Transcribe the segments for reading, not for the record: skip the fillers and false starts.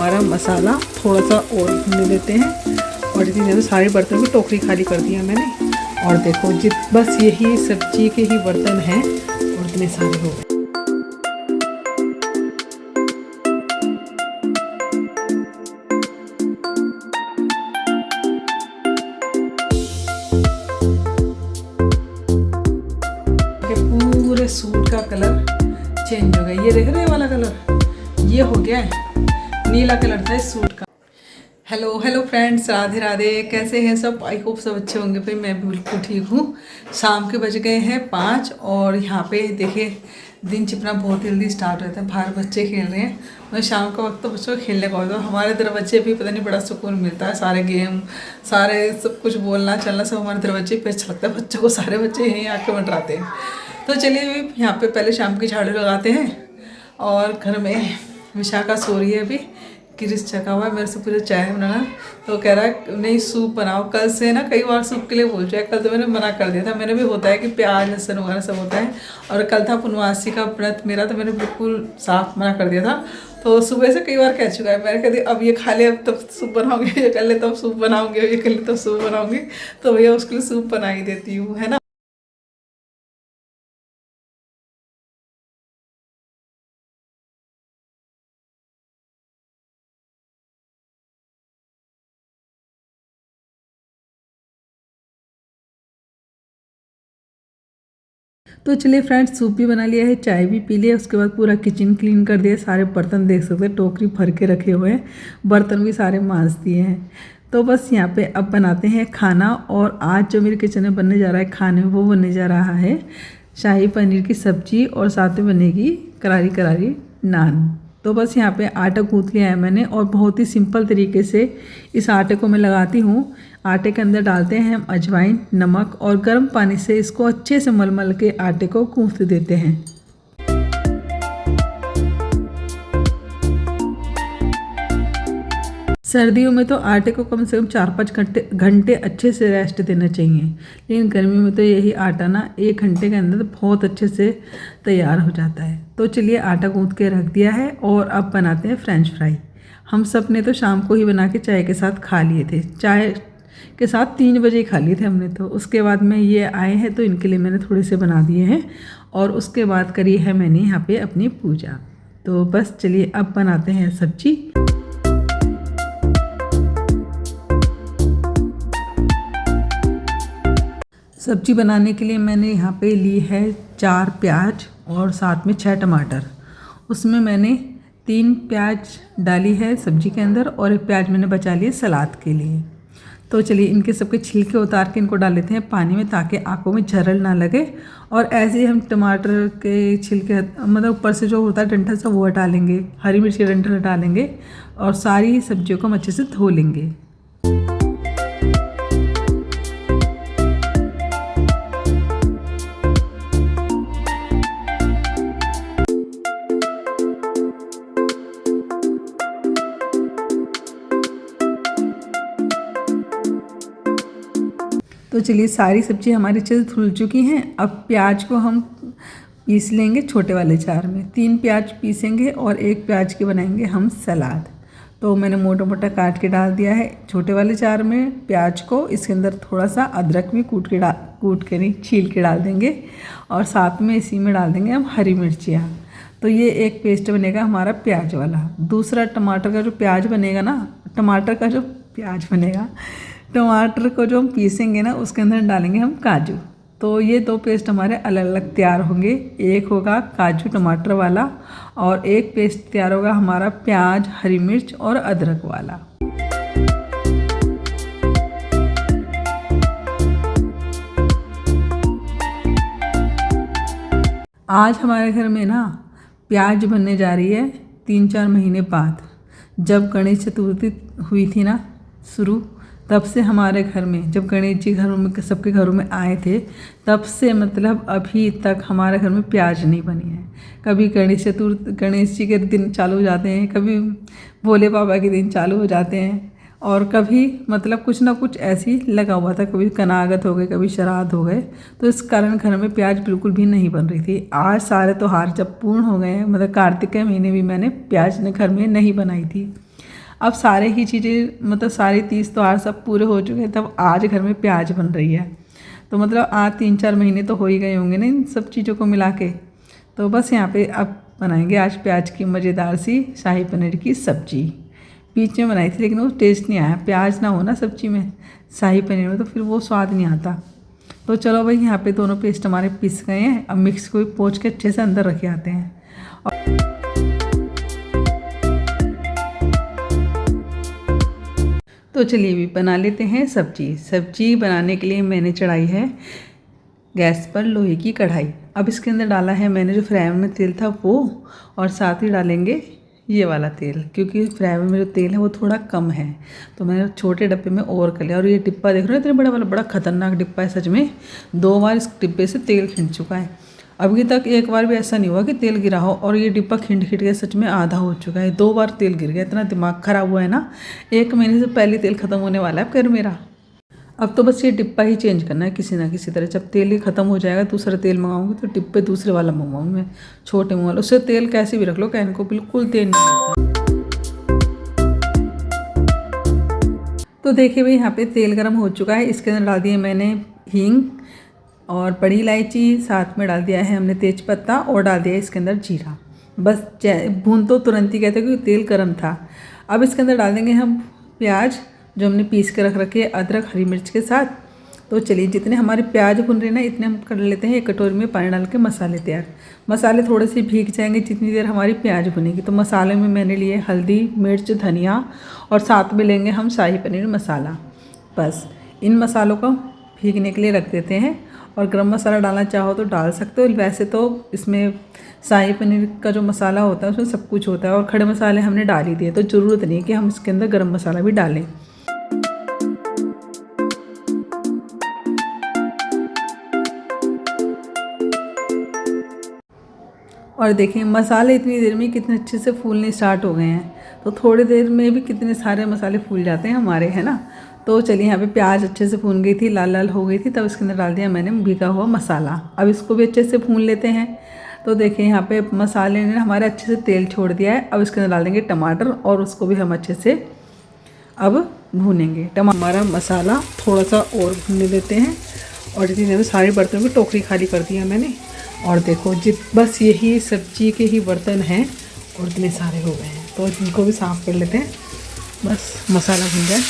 हमारा मसाला थोड़ा सा और भून लेते हैं। और इतनी देर में सारे बर्तनों की टोकरी खाली कर दिया मैंने। और देखो बस यही सब्जी के ही बर्तन हैं और इतने सारे हो गए। पूरे सूट का कलर चेंज हो गया। ये देख रहे हैं वाला कलर, ये हो गया है नीला कलर था इस सूट का। Hello friends, Radhe Radhe. कैसे हैं सब? आई होप सब अच्छे होंगे। भाई मैं भी बिल्कुल ठीक हूँ। शाम के बज गए हैं 5 और यहाँ पे देखिए दिन छिपना बहुत जल्दी स्टार्ट होता है। बाहर बच्चे खेल रहे हैं। मैं शाम का वक्त तो बच्चों को खेलने का होता है। हमारे इधर बच्चे भी पता नहीं बड़ा सुकून मिलता है। सारे गेम, सारे सब कुछ बोलना चलना सब हमारे इधर बच्चे पे अच्छा लगता है। बच्चों को सारे बच्चे यहीं आके मंडराते हैं। तो चलिए यहाँ पे पहले शाम की झाड़ू लगाते हैं। और घर में विशाखा सो रही है अभी। क्रिस चका हुआ है मेरे से पूरे चाय बनाना। तो कह रहा है नहीं सूप बनाओ। कल से ना कई बार सूप के लिए बोल रहा है। कल तो मैंने मना कर दिया था। मैंने भी होता है कि प्याज लहसुन वगैरह सब होता है। और कल था पूर्णमासी का व्रत मेरा, तो मैंने बिल्कुल साफ मना कर दिया था। तो सुबह से कई बार कह चुका है। मैंने कह दिया अब ये खा ले, अब तब सूप बनाओगे, ये कर ले तब सूप बनाओगे, ये कर ले तब सूप बनाओगे। तो भैया उसके लिए सूप बना ही देती हूँ, है ना। तो चलिए फ्रेंड्स, सूप भी बना लिया है, चाय भी पी लिया। उसके बाद पूरा किचन क्लीन कर दिया। सारे बर्तन देख सकते हैं टोकरी भर के रखे हुए हैं। बर्तन भी सारे मांज दिए हैं। तो बस यहाँ पे अब बनाते हैं खाना। और आज जो मेरे किचन में बनने जा रहा है खाने में, वो बनने जा रहा है शाही पनीर की सब्जी और साथ में बनेगी करारी करारी नान। तो बस यहाँ पे आटा गूँथ लिया है मैंने और बहुत ही सिंपल तरीके से इस आटे को मैं लगाती हूँ। आटे के अंदर डालते हैं हम अजवाइन, नमक और गर्म पानी से इसको अच्छे से मल के आटे को गूँथ देते हैं। सर्दियों में तो आटे को कम से कम 4-5 घंटे अच्छे से रेस्ट देना चाहिए। लेकिन गर्मी में तो यही आटा ना 1 घंटे के अंदर बहुत अच्छे से तैयार हो जाता है। तो चलिए आटा गूँथ के रख दिया है और अब बनाते हैं फ्रेंच फ्राई। हम सब ने तो शाम को ही बना के चाय के साथ खा लिए थे। चाय के साथ 3 बजे ही खा लिए थे हमने। तो उसके बाद में ये आए हैं तो इनके लिए मैंने थोड़े से बना दिए हैं। और उसके बाद करी है मैंने यहाँ पे अपनी पूजा। तो बस चलिए अब बनाते हैं सब्जी। सब्जी बनाने के लिए मैंने यहाँ पे ली है 4 प्याज और साथ में 6 टमाटर। उसमें मैंने 3 प्याज डाली है सब्जी के अंदर और 1 प्याज मैंने बचा लिया सलाद के लिए। तो चलिए इनके सबके छिलके उतार के इनको डाल लेते हैं पानी में, ताकि आँखों में झरल ना लगे। और ऐसे ही हम टमाटर के छिलके मतलब ऊपर से जो होता है डंठल सा वो हटा लेंगे, हरी मिर्च के डंठल हटा लेंगे और सारी सब्जियों को हम अच्छे से धो लेंगे। तो चलिए सारी सब्जी हमारी अच्छे से धुल चुकी हैं। अब प्याज को हम पीस लेंगे छोटे वाले जार में। 3 प्याज पीसेंगे और 1 प्याज के बनाएंगे हम सलाद। तो मैंने मोटा मोटा काट के डाल दिया है छोटे वाले जार में प्याज को। इसके अंदर थोड़ा सा अदरक भी कूट के नहीं छील के डाल देंगे। और साथ में इसी में डाल देंगे हम हरी मिर्चियाँ। तो ये एक पेस्ट बनेगा हमारा प्याज वाला। दूसरा टमाटर का जो प्याज बनेगा ना, टमाटर को जो हम पीसेंगे ना उसके अंदर डालेंगे हम काजू। तो ये 2 पेस्ट हमारे अलग अलग तैयार होंगे। एक होगा काजू टमाटर वाला और एक पेस्ट तैयार होगा हमारा प्याज, हरी मिर्च और अदरक वाला। आज हमारे घर में ना प्याज बनने जा रही है 3-4 महीने बाद। जब गणेश चतुर्थी हुई थी ना शुरू, तब से हमारे घर में, जब गणेश जी घरों में सबके घरों में आए थे, तब से मतलब अभी तक हमारे घर में प्याज नहीं बनी है। कभी गणेश जी के दिन चालू हो जाते हैं, कभी भोले बाबा के दिन चालू हो जाते हैं और कभी मतलब कुछ ना कुछ ऐसी लगा हुआ था। कभी कनागत हो गए, कभी श्राद्ध हो गए। तो इस कारण घर में प्याज बिल्कुल भी नहीं बन रही थी। आज सारे त्यौहार जब पूर्ण हो गए हैं, मतलब कार्तिक के महीने भी मैंने प्याज घर में नहीं बनाई थी। अब सारे ही चीज़ें मतलब सारे 30 त्योहार सब पूरे हो चुके हैं, तब आज घर में प्याज बन रही है। तो मतलब आज 3-4 महीने तो हो ही गए होंगे ना इन सब चीज़ों को मिला के। तो बस यहाँ पे अब बनाएंगे आज प्याज की मज़ेदार सी शाही पनीर की सब्ज़ी। बीच में बनाई थी लेकिन वो टेस्ट नहीं आया, प्याज ना हो ना सब्ज़ी में, शाही पनीर में, तो फिर वो स्वाद नहीं आता। तो चलो भाई यहाँ पे दोनों पेस्ट हमारे पिस गए हैं। अब मिक्स को भी पोंछ के अच्छे से अंदर रखे आते हैं। तो चलिए भी बना लेते हैं सब्जी। सब्जी बनाने के लिए मैंने चढ़ाई है गैस पर लोहे की कढ़ाई। अब इसके अंदर डाला है मैंने जो फ्राई में तेल था वो, और साथ ही डालेंगे ये वाला तेल, क्योंकि फ्राई में जो तेल है वो थोड़ा कम है, तो मैंने छोटे डब्बे में और कर लिया। और ये डिब्बा देख रहे हो इतने बड़ा वाला, बड़ा खतरनाक डिब्बा है सच में। 2 बार इस डिब्बे से तेल खिंच चुका है, अभी तक एक बार भी ऐसा नहीं हुआ कि तेल गिरा हो। और ये डिब्बा खिंड के सच में आधा हो चुका है, 2 बार तेल गिर गया। इतना दिमाग ख़राब हुआ है ना, 1 महीने से पहले तेल ख़त्म होने वाला है फिर मेरा। अब तो बस ये डिब्बा ही चेंज करना है किसी ना किसी तरह। जब तेल ही ख़त्म हो जाएगा दूसरा तेल मंगाऊंगी तो डिब्बे दूसरे वाला मंगवाऊंगी मैं, छोटे मुँह वाला। उससे तेल कैसे भी रख लो कैन को, बिल्कुल तेल नहीं मिलता। तो देखिए भाई यहाँ पे तेल गरम हो चुका है। इसके अंदर डाल दिए मैंने हींग और बड़ी इलायची, साथ में डाल दिया है हमने तेज पत्ता, और डाल दिया इसके अंदर जीरा। बस भून तो तुरंत ही कहते क्योंकि तेल गर्म था। अब इसके अंदर डाल देंगे हम प्याज जो हमने पीस के रख रखे, अदरक हरी मिर्च के साथ। तो चलिए जितने हमारे प्याज भुन रहे हैं ना इतने हम कर लेते हैं एक कटोरी में पानी डाल के मसाले तैयार। मसाले थोड़े से भीग जाएंगे जितनी देर हमारी प्याज भुनेगी। तो मसाले में मैंने लिए हल्दी, मिर्च, धनिया, और साथ में लेंगे हम शाही पनीर मसाला। बस इन मसालों को भीगने के लिए रख देते हैं। और गरम मसाला डालना चाहो तो डाल सकते हो, वैसे तो इसमें शाही पनीर का जो मसाला होता है उसमें सब कुछ होता है, और खड़े मसाले हमने डाल ही दिए, तो ज़रूरत नहीं कि हम इसके अंदर गरम मसाला भी डालें। और देखिए मसाले इतनी देर में कितने अच्छे से फूलने स्टार्ट हो गए हैं। तो थोड़ी देर में भी कितने सारे मसाले फूल जाते हैं हमारे, है ना। तो चलिए यहाँ पे प्याज अच्छे से भून गई थी, लाल लाल हो गई थी, तब इसके अंदर डाल दिया मैंने भीगा हुआ मसाला। अब इसको भी अच्छे से भून लेते हैं। तो देखिए यहाँ पे मसाले ने हमारे अच्छे से तेल छोड़ दिया है। अब इसके अंदर डाल देंगे टमाटर, और उसको भी हम अच्छे से अब भूनेंगे। हमारा मसाला थोड़ा सा और भूनने देते हैं। और इतनी देर में सारे बर्तनों की टोकरी खाली कर दी है मैंने। और देखो बस यही सब्जी के ही बर्तन हैं और इतने सारे हो गए हैं, तो इनको भी साफ़ कर लेते हैं। बस मसाला भून जाए।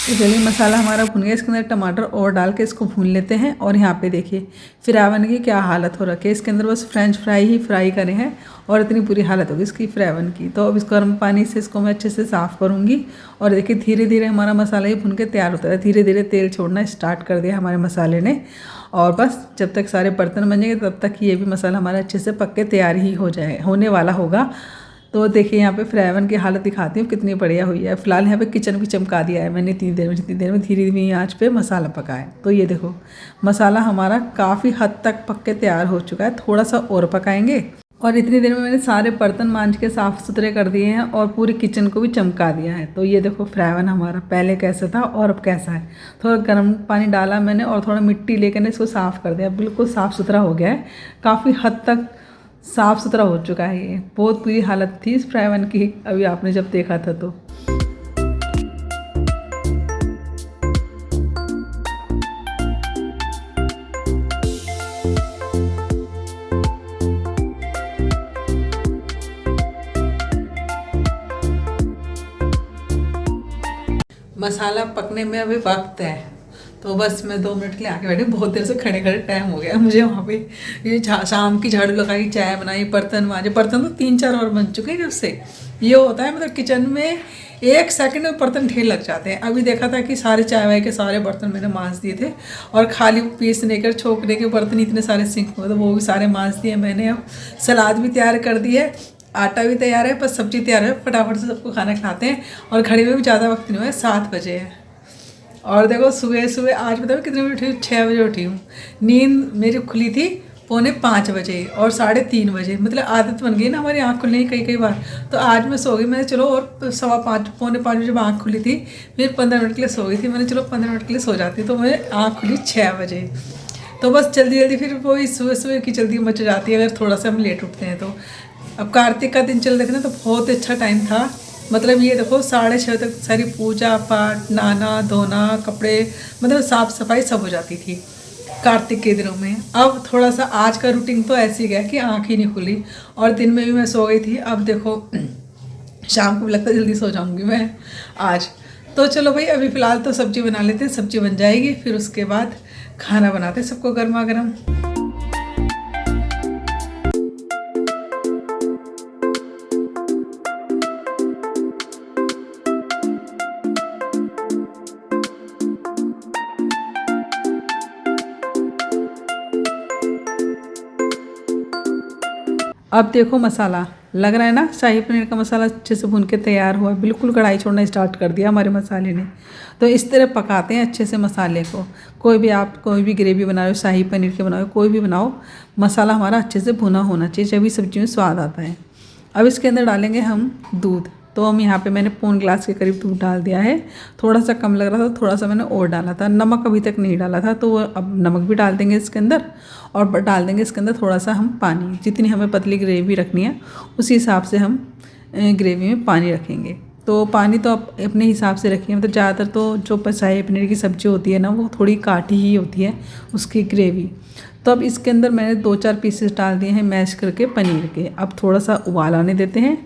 तो चलिए मसाला हमारा भुन गया। इसके अंदर टमाटर और डाल के इसको भून लेते हैं। और यहाँ पे देखिए फ्राइवन की क्या हालत हो रखी है। इसके अंदर बस फ्रेंच फ्राई ही फ्राई करे हैं और इतनी बुरी हालत होगी इसकी फ्राइवन की। तो अब इसको गर्म पानी से इसको मैं अच्छे से साफ़ करूँगी। और देखिए धीरे धीरे हमारा मसाला ही भुन के तैयार होता है। धीरे धीरे तेल छोड़ना स्टार्ट कर दिया हमारे मसाले ने। और बस जब तक सारे बर्तन बन जाएंगे तब तक ये भी मसाला हमारा अच्छे से पक के तैयार ही होने वाला होगा। तो देखिए यहाँ पे फ्राइवन की हालत दिखाती हूँ कितनी बढ़िया हुई है। फिलहाल यहाँ पे किचन भी चमका दिया है मैंने जितनी देर में धीरे धीरे आंच पे मसाला पका है। तो ये देखो मसाला हमारा काफ़ी हद तक पक के तैयार हो चुका है, थोड़ा सा और पकाएंगे। और इतनी देर में मैंने सारे बर्तन मांज के साफ़ सुथरे कर दिए हैं और पूरी किचन को भी चमका दिया है। तो ये देखो फ्राइवन हमारा पहले कैसा था और अब कैसा है। थोड़ा गर्म पानी डाला मैंने और थोड़ा मिट्टी लेकर इसको साफ़ कर दिया, बिल्कुल साफ़ सुथरा हो गया है। काफ़ी हद तक साफ़ सुथरा हो चुका है। ये बहुत बुरी हालत थी इस फ्राइवन की अभी आपने जब देखा था। तो मसाला पकने में अभी वक्त है। तो बस मैं 2 मिनट के लिए आके बैठी, बहुत देर से खड़े खड़े टाइम हो गया मुझे वहाँ पे। ये शाम की झाड़ू लगाई, चाय बनाई, बर्तन मांजे। बर्तन तो 3-4 और बन चुके हैं जब से। ये होता है मतलब किचन में 1 सेकंड में बर्तन ढेर लग जाते हैं। अभी देखा था कि सारे चाय वाय के सारे बर्तन मैंने मांज दिए थे और खाली पीसने के छोकने के बर्तन इतने सारे सिंक में, तो वो भी सारे मांज दिए मैंने। अब सलाद भी तैयार कर दी है, आटा भी तैयार है, बस सब्जी तैयार है। फटाफट से सबको खाना खिलाते हैं। और घड़ी में भी ज़्यादा वक्त नहीं हुआ है, 7 बजे है। और देखो सुबह सुबह आज बताओ कितने बजे उठी हूँ, 6 बजे उठी हूँ। नींद मेरी खुली थी 4:45 बजे और 3:30 बजे, मतलब आदत बन गई ना हमारी आँख खुलने की कई बार। तो आज मैं सो गई, मैंने चलो और 5:15 4:45 बजे आँख खुली थी, फिर 15 मिनट के लिए सो गई थी। मैंने चलो 15 मिनट के लिए सो जाती, तो मैं आँख खुली 6 बजे। तो बस जल्दी जल्दी फिर वही सुबह सुबह की जल्दी मच जाती है अगर थोड़ा सा हम लेट उठते हैं तो। अब कार्तिक का दिन चल रहे थे ना, तो बहुत अच्छा टाइम था मतलब ये देखो 6:30 तक सारी पूजा पाठ, नहाना धोना, कपड़े, मतलब साफ़ सफाई सब हो जाती थी कार्तिक के दिनों में। अब थोड़ा सा आज का रूटीन तो ऐसे ही गया कि आँख ही नहीं खुली, और दिन में भी मैं सो गई थी। अब देखो शाम को भी लगता है जल्दी सो जाऊंगी मैं आज। तो चलो भाई, अभी फ़िलहाल तो सब्ज़ी बना लेते हैं, सब्ज़ी बन जाएगी फिर उसके बाद खाना बनाते हैं सबको गर्मा गर्म। अब देखो मसाला लग रहा है ना, शाही पनीर का मसाला अच्छे से भून के तैयार हुआ, बिल्कुल कढ़ाई छोड़ना स्टार्ट कर दिया हमारे मसाले ने। तो इस तरह पकाते हैं अच्छे से मसाले को। कोई भी आप कोई भी ग्रेवी बना रहे हो, शाही पनीर के बनाओ, कोई भी बनाओ, मसाला हमारा अच्छे से भुना होना चाहिए, जब भी सब्जी में स्वाद आता है। अब इसके अंदर डालेंगे हम दूध। तो हम यहाँ पे मैंने पौन ग्लास के करीब दूध डाल दिया है। थोड़ा सा कम लग रहा था, थोड़ा सा मैंने और डाला था। नमक अभी तक नहीं डाला था, तो अब नमक भी डाल देंगे इसके अंदर, और डाल देंगे इसके अंदर थोड़ा सा हम पानी। जितनी हमें पतली ग्रेवी रखनी है उसी हिसाब से हम ग्रेवी में पानी रखेंगे। तो पानी तो आप अपने हिसाब से रखिए, मतलब ज़्यादातर तो जो शाही पनीर की सब्ज़ी होती है ना, वो थोड़ी काठी ही होती है उसकी ग्रेवी। तो अब इसके अंदर मैंने 2-4 पीसेस डाल दिए हैं मैश करके पनीर के। अब थोड़ा सा उबाल आने देते हैं।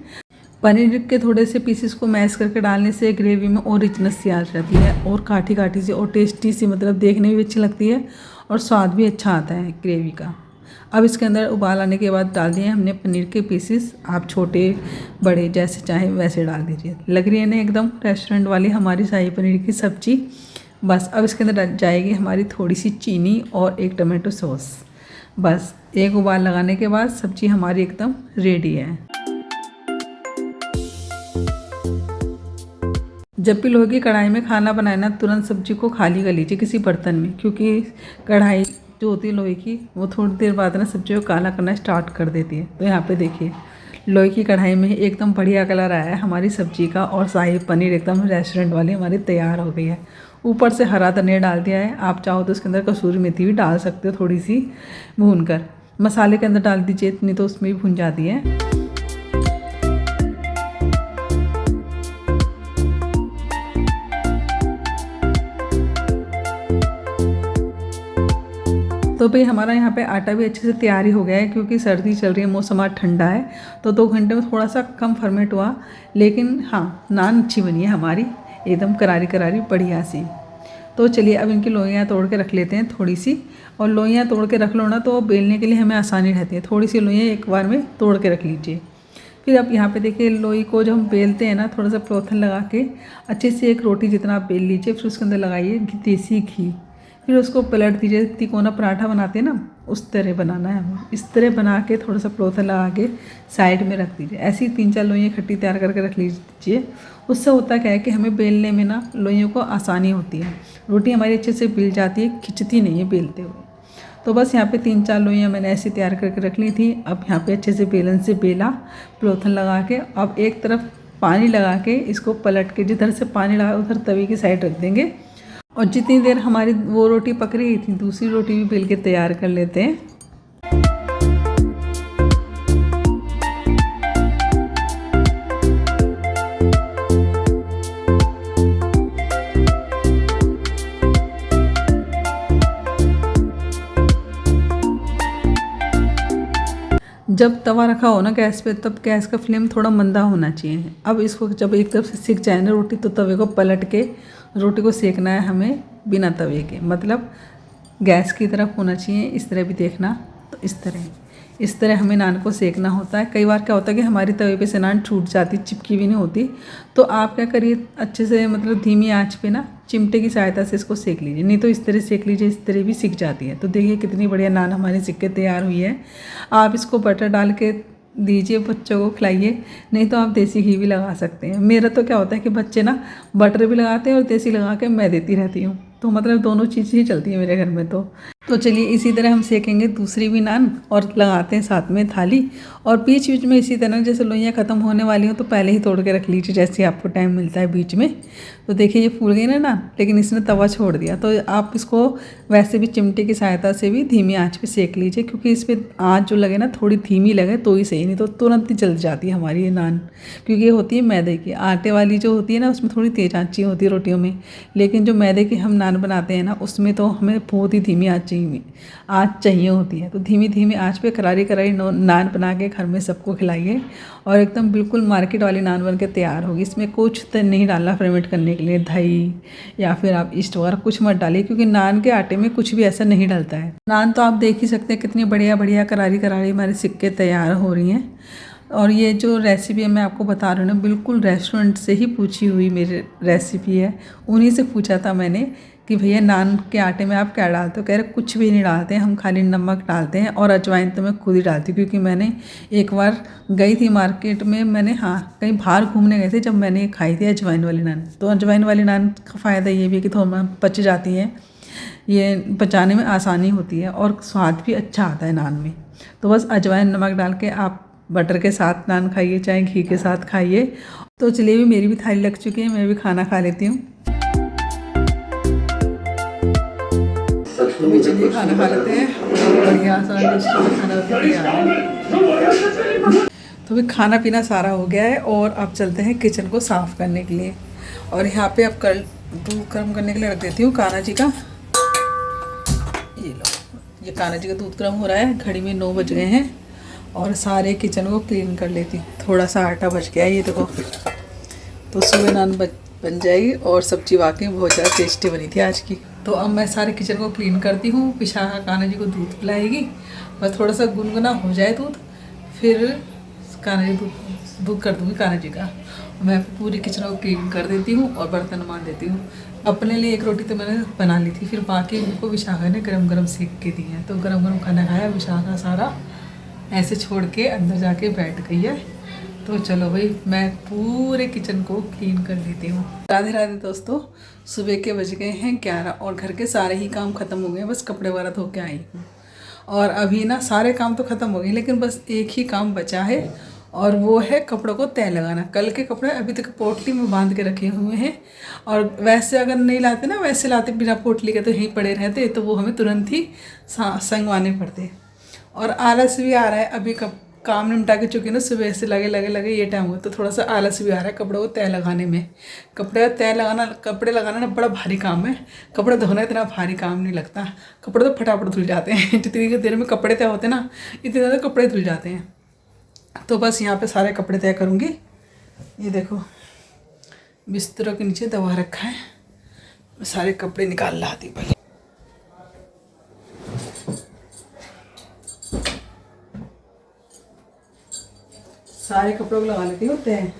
पनीर के थोड़े से पीसेस को मैश करके डालने से ग्रेवी में और रिचनेस सी आ जाती है, और काठी काठी सी और टेस्टी सी, मतलब देखने में भी अच्छी लगती है और स्वाद भी अच्छा आता है ग्रेवी का। अब इसके अंदर उबाल आने के बाद डाल दिए हमने पनीर के पीसेस। आप छोटे बड़े जैसे चाहे वैसे डाल दीजिए। लग रही है ना एकदम रेस्टोरेंट वाली हमारी शाही पनीर की सब्ज़ी। बस अब इसके अंदर जाएगी हमारी थोड़ी सी चीनी और एक टमाटो सॉस। बस एक उबाल लगाने के बाद सब्ज़ी हमारी एकदम रेडी है। जब भी लोहे की कढ़ाई में खाना बनाए ना, तुरंत सब्जी को खाली कर लीजिए किसी बर्तन में, क्योंकि कढ़ाई जो होती है लोहे की, वो थोड़ी देर बाद ना सब्जी को काला करना स्टार्ट कर देती है। तो यहाँ पे देखिए लोहे की कढ़ाई में एकदम बढ़िया कलर आया है हमारी सब्जी का, और शाही पनीर एकदम रेस्टोरेंट वाली हमारी तैयार हो गई है। ऊपर से हरा धनिया डाल दिया है। आप चाहो तो इसके अंदर कसूरी मेथी भी डाल सकते हो, थोड़ी सी भून कर मसाले के अंदर डाल दीजिए, इतनी तो उसमें भी भून जाती है। तो भाई हमारा यहाँ पे आटा भी अच्छे से तैयार ही हो गया है, क्योंकि सर्दी चल रही है, मौसम आज ठंडा है। तो 2 घंटे में थोड़ा सा कम फर्मेंट हुआ, लेकिन हाँ नान अच्छी बनी है हमारी, एकदम करारी करारी बढ़िया सी। तो चलिए अब इनकी लोइयाँ तोड़ के रख लेते हैं थोड़ी सी। और लोइयाँ तोड़ के रख लो ना, तो बेलने के लिए हमें आसानी रहती है। थोड़ी सी लोइयाँ एक बार में तोड़ के रख लीजिए। फिर अब यहाँ पे देखिए लोई को जब हम बेलते हैं ना, थोड़ा सा प्लोथन लगा के अच्छे से एक रोटी जितना आप बेल लीजिए। फिर उसके अंदर लगाइए देसी घी, फिर उसको पलट दीजिए। तिकोना पराठा बनाते हैं ना, उस तरह बनाना है हमें। इस तरह बना के थोड़ा सा प्लोथन लगा के साइड में रख दीजिए। ऐसी 3-4 लोइयाँ इकट्ठी तैयार करके रख लीजिए। उससे होता क्या है कि हमें बेलने में ना लोइयों को आसानी होती है, रोटी हमारी अच्छे से बेल जाती है, खिंचती नहीं है बेलते हुए। तो बस यहाँ पे 3-4 लोइयाँ मैंने ऐसी तैयार करके रख ली थी। अब यहाँ पे अच्छे से बेलन से बेला प्लोथन लगा के। अब एक तरफ पानी लगा के इसको पलट के, जिधर से पानी लगा उधर तवे की साइड रख देंगे। और जितनी देर हमारी वो रोटी पक रही थी, दूसरी रोटी भी बेल के तैयार कर लेते हैं। जब तवा रखा हो ना गैस पे, तब गैस का फ्लेम थोड़ा मंदा होना चाहिए। अब इसको जब एक तरफ से सिक जाए ना रोटी, तो तवे को पलट के रोटी को सेकना है हमें बिना तवे के, मतलब गैस की तरफ होना चाहिए। इस तरह भी देखना, तो इस तरह हमें नान को सेकना होता है। कई बार क्या होता है कि हमारी तवे पे से नान छूट जाती, चिपकी भी नहीं होती। तो आप क्या करिए, अच्छे से मतलब धीमी आंच पे ना चिमटे की सहायता से इसको सेक लीजिए, नहीं तो इस तरह सेक लीजिए, इस तरह भी सिक जाती है। तो देखिए कितनी बढ़िया नान हमारी सिक के तैयार हुई है। आप इसको बटर डाल के दीजिए, बच्चों को खिलाइए, नहीं तो आप देसी घी भी लगा सकते हैं। मेरा तो क्या होता है कि बच्चे ना बटर भी लगाते हैं और देसी लगा के मैं देती रहती हूँ, तो मतलब दोनों चीज़ ही चलती है मेरे घर में। तो तो चलिए इसी तरह हम सेकेंगे दूसरी भी नान और लगाते हैं साथ में थाली। और बीच बीच में इसी तरह जैसे लोइयाँ ख़त्म होने वाली हो तो पहले ही तोड़ के रख लीजिए, जैसे आपको टाइम मिलता है बीच में। तो देखिए ये फूल गई ना नान, लेकिन इसने तवा छोड़ दिया। तो आप इसको वैसे भी चिमटे की सहायता से भी धीमी आंच पे सेक लीजिए, क्योंकि इस पर आँच जो लगे ना थोड़ी धीमी लगे तो ही सही, नहीं तो तुरंत ही जल जाती है हमारी ये नान। क्योंकि ये होती है मैदे की, आटे वाली जो होती है ना उसमें थोड़ी तेज़ आँच होती है रोटियों में, लेकिन जो मैदे की हम नान बनाते हैं ना उसमें तो हमें बहुत ही धीमी आँच चाहिए होती है। तो धीमी धीमी आँच पे करारी करारी नान बना के घर में सबको खिलाइए और एकदम बिल्कुल मार्केट वाली नान बन के तैयार होगी। इसमें कुछ तो नहीं डालना फर्मेंट करने के लिए, दही या फिर आप ईस्ट वगैरह कुछ मत डालिए, क्योंकि नान के आटे में कुछ भी ऐसा नहीं डलता है। नान तो आप देख ही सकते हैं कितनी बढ़िया बढ़िया करारी करारी हमारे सिक्के तैयार हो रही हैं। और ये जो रेसिपी मैं आपको बता रही हूँ ना, बिल्कुल रेस्टोरेंट से ही पूछी हुई मेरी रेसिपी है। उन्हीं से पूछा था मैंने कि भैया नान के आटे में आप क्या डालते हो? कह रहे कुछ भी नहीं डालते हैं, हम खाली नमक डालते हैं और अजवाइन तो मैं खुद ही डालती हूँ, क्योंकि मैंने एक बार गई थी मार्केट में, मैंने कहीं बाहर घूमने गए थे जब मैंने खाई थी अजवाइन वाली नान। तो अजवाइन वाली नान का फ़ायदा ये भी है कि थोड़ा पच जाती है, ये पचाने में आसानी होती है और स्वाद भी अच्छा आता है नान में। तो बस अजवाइन नमक डाल के आप बटर के साथ नान खाइए, चाहे घी के साथ खाइए। तो चलिए भी मेरी भी थाली लग चुकी है, मैं भी खाना खा लेती हूँ। तो चलिए खाना खा लेते हैं, बढ़िया सा खाना तैयार है। तो भी खाना पीना सारा हो गया है और अब चलते हैं किचन को साफ़ करने के लिए। और यहाँ पे अब दूध गर्म करने के लिए रख देती हूँ कान्हा जी का। ये लो, ये कान्हा जी का दूध गर्म हो रहा है, घड़ी में 9 बज गए हैं। और सारे किचन को क्लीन कर लेती हूँ। थोड़ा सा आटा बच गया है, ये देखो, तो सुबह नान बन जाएगी। और सब्जी वाकई बहुत ज़्यादा टेस्टी बनी थी आज की। तो अब मैं सारे किचन को क्लीन करती हूँ। विशाखा कान्हा जी को दूध पिलाएगी, बस थोड़ा सा गुनगुना हो जाए दूध, फिर कान्हा जी दूध कर दूँगी कान्हा जी का। मैं पूरी किचन को क्लीन कर देती हूँ और बर्तन मान देती हूँ। अपने लिए एक रोटी तो मैंने बना ली थी, फिर बाकी उनको विशाखा ने गरम गरम सेक के दी है। तो गरम गरम खाना खाया विशाखा, सारा ऐसे छोड़ के अंदर जाके बैठ गई है। तो चलो भाई मैं पूरे किचन को क्लीन कर लेती हूँ। राधे राधे दोस्तों, सुबह के बज गए हैं 11 और घर के सारे ही काम ख़त्म हो गए हैं। बस कपड़े वगैरह धो के आई हूँ और अभी ना सारे काम तो ख़त्म हो गए, लेकिन बस एक ही काम बचा है और वो है कपड़ों को तय लगाना। कल के कपड़े अभी तक पोटली में बांध के रखे हुए हैं, और वैसे अगर नहीं लाते ना, वैसे लाते बिना पोटली के तो यहीं पड़े रहते, तो वो हमें तुरंत ही संगवाने पड़ते। और आलस भी आ रहा है, अभी काम निपटा के चुकी ना, सुबह से लगे ये टाइम हुआ, तो थोड़ा सा आलस भी आ रहा है कपड़ों को तय लगाने में। कपड़े लगाना ना बड़ा भारी काम है। कपड़े धोना इतना भारी काम नहीं लगता, कपड़े तो फटाफट धुल जाते हैं। जितनी देर में कपड़े तय होते ना, इतनी ज़्यादा कपड़े धुल जाते हैं। तो बस यहाँ पे सारे कपड़े तय करूँगी। ये देखो बिस्तरों के नीचे दबा रखा है, सारे कपड़े निकाल लाती पहले। सारे कपड़ों को लगा लेती होते हैं।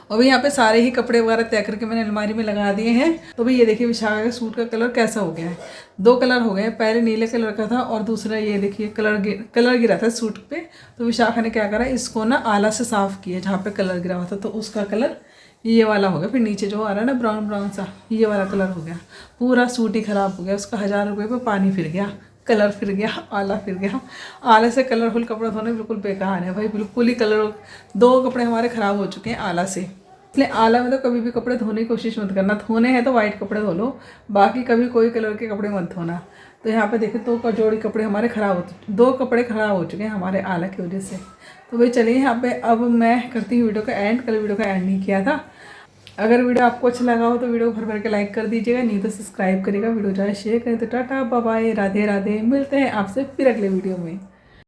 और भी यहाँ पे सारे ही कपड़े वगैरह तय करके मैंने अलमारी में लगा दिए हैं। तो भाई ये देखिए विशाखा के सूट का कलर कैसा हो गया है। 2 कलर हो गए, पहले नीले कलर का था और दूसरा ये देखिए कलर गिरा था सूट पे। तो विशाखा ने क्या करा, इसको ना आला से साफ़ किया जहाँ पे कलर गिरा हुआ था, तो उसका कलर ये वाला हो गया। फिर नीचे जो आ रहा है ना ब्राउन ब्राउन सा, ये वाला कलर हो गया। पूरा सूट ही ख़राब हो गया, उसका 1000 रुपये पर पानी फिर गया, कलर फिर गया, आला फिर गया। आले से कलरफुल कपड़े धोने बिल्कुल बेकार है भाई, बिल्कुल ही कलर। 2 कपड़े हमारे ख़राब हो चुके हैं आला से। इसलिए आला में तो कभी भी कपड़े धोने की कोशिश मत करना। धोने हैं तो वाइट कपड़े धो लो, बाकी कभी कोई कलर के कपड़े मत धोना। तो यहाँ पे देखिए 2 जोड़ी कपड़े हमारे ख़राब हो 2 कपड़े ख़राब हो चुके हैं हमारे आला की वजह से। तो भाई चलिए यहाँ पे अब मैं करती हूँ वीडियो का एंड। कल वीडियो का एंड नहीं किया था। अगर वीडियो आपको अच्छा लगा हो तो वीडियो भर भर के लाइक कर दीजिएगा, नहीं तो सब्सक्राइब करिएगा, वीडियो ज़्यादा शेयर करें। तो tata bye bye, Radhe Radhe, मिलते हैं आपसे फिर अगले वीडियो में।